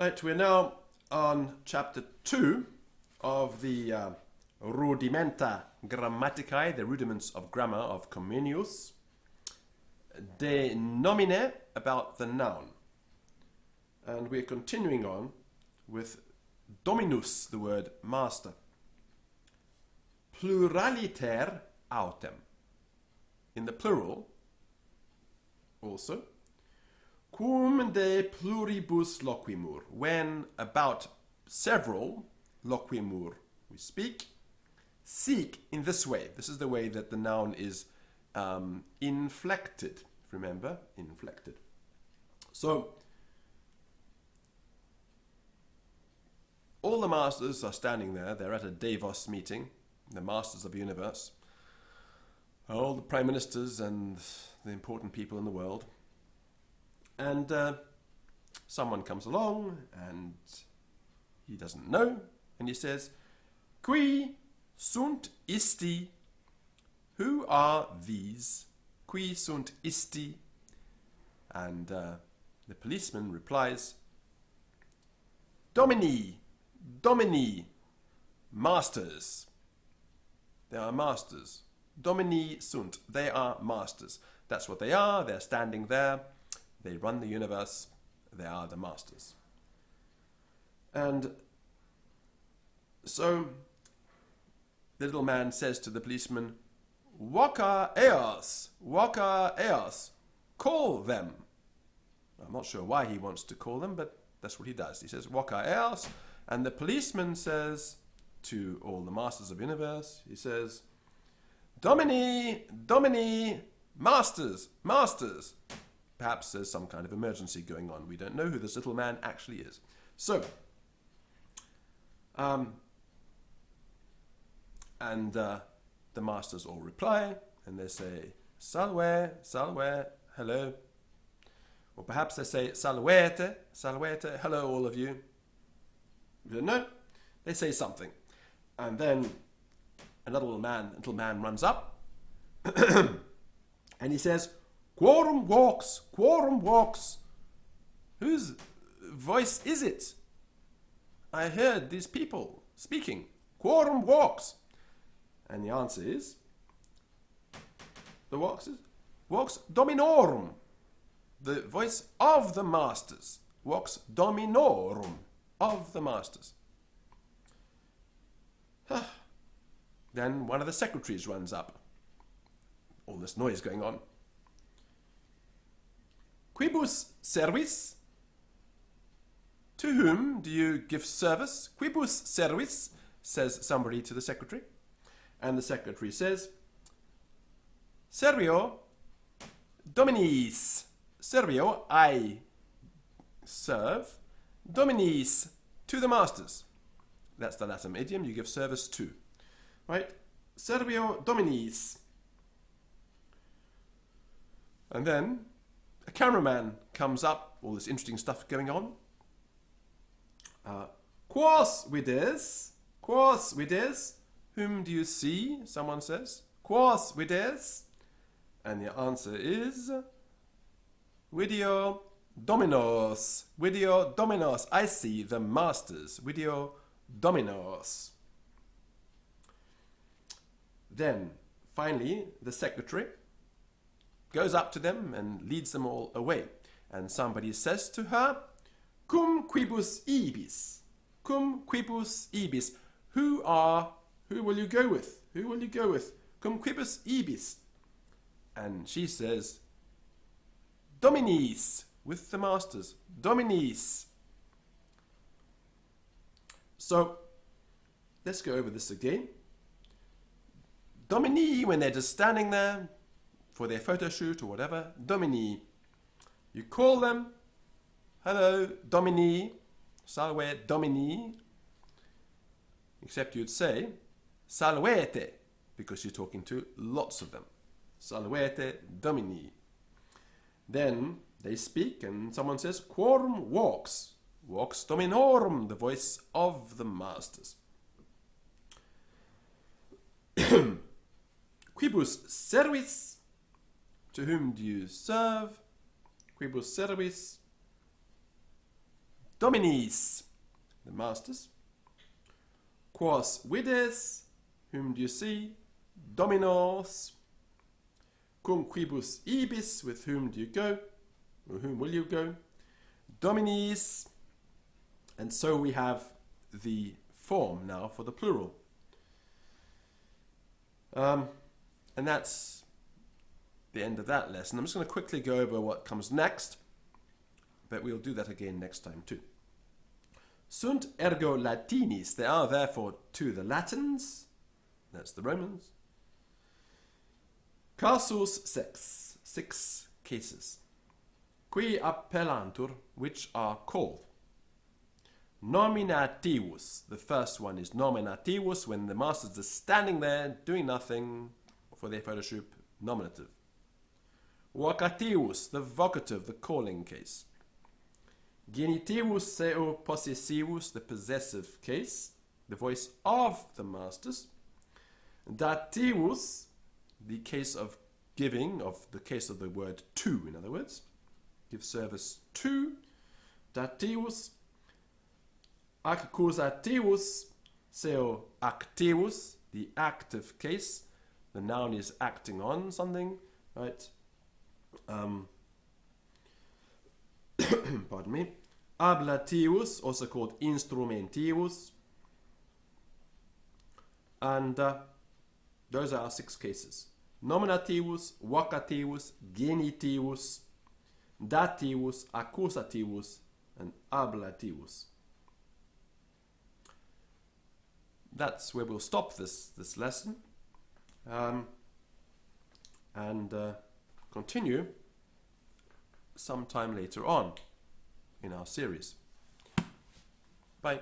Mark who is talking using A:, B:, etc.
A: Right, we're now on chapter 2 of the Rudimenta Grammaticae, the rudiments of grammar of Comenius. De nomine, about the noun. And we're continuing on with dominus, the word master. Pluraliter autem. In the plural, also. Cum de pluribus loquimur, when about several loquimur we speak, seek in this way. This is the way that the noun is inflected. Remember, inflected. So, all the masters are standing there. They're at a Davos meeting, the masters of the universe. All the prime ministers and the important people in the world. And someone comes along and he doesn't know, and he says, Qui sunt isti? Who are these? Qui sunt isti? And the policeman replies, Domini, Domini, masters. They are masters. Domini sunt, they are masters. That's what they are, they're standing there. They run the universe. They are the masters. And so the little man says to the policeman, Voca eos, voca eos, call them. I'm not sure why he wants to call them, but that's what he does. He says, Voca eos, and the policeman says to all the masters of the universe, he says, Domini, Domini, masters, masters. Perhaps there's some kind of emergency going on. We don't know who this little man actually is. So, the masters all reply, and they say, Salve, salve, hello. Or perhaps they say, Salvete, salvete, hello all of you. We don't know. They say something. And then another little man runs up, and he says, Quorum walks, quorum walks. Whose voice is it? I heard these people speaking. Quorum walks. And the answer is, the walks dominorum. The voice of the masters. Walks dominorum, of the masters. Then one of the secretaries runs up. All this noise going on. Quibus servis? To whom do you give service? Quibus servis, says somebody to the secretary. And the secretary says, Servio dominis. Servio, I serve. Dominis, to the masters. That's the Latin idiom, you give service to. Right? Servio dominis. And then a cameraman comes up, all this interesting stuff going on. Quos vides? Quos vides? Whom do you see? Someone says. Quos vides? And the answer is Video dominos. Video dominos. I see the masters. Video dominos. Then, finally, the secretary goes up to them and leads them all away. And somebody says to her, Cum quibus ibis? Cum quibus ibis? Who will you go with? Who will you go with? Cum quibus ibis? And she says, Dominis, with the masters. Dominis. So, let's go over this again. Domini, when they're just standing there, for their photo shoot or whatever, Domini. You call them, hello, Domini, salve, Domini, except you'd say, salvete, because you're talking to lots of them. Salvete, Domini. Then they speak and someone says, Quorum walks. Walks dominorum, the voice of the masters. Quibus servis? To whom do you serve? Quibus servis? dominis, the masters. Quos vides, whom do you see? Dominos. Cum quibus ibis, with whom do you go? Or whom will you go? Dominis. And so we have the form now for the plural. And that's the end of that lesson. I'm just going to quickly go over what comes next, but we'll do that again next time too. Sunt ergo Latinis, they are therefore to the Latins, that's the Romans. Casus sex, 6 cases. Qui appellantur, which are called. Nominativus, the first one is nominativus, when the masters are standing there doing nothing for their photoshop, nominative. Vocativus, the vocative, the calling case. Genitivus seu possessivus, the possessive case, the voice of the masters. Dativus, the case of giving, of the case of the word to, in other words. Give service to. Dativus. Accusativus seu activus, the active case. The noun is acting on something, right? Pardon me. Ablativus, also called instrumentivus. And those are our 6 cases. Nominativus, vocativus, genitivus, dativus, accusativus, and ablativus. That's where we'll stop this lesson and continue sometime later on in our series. Bye.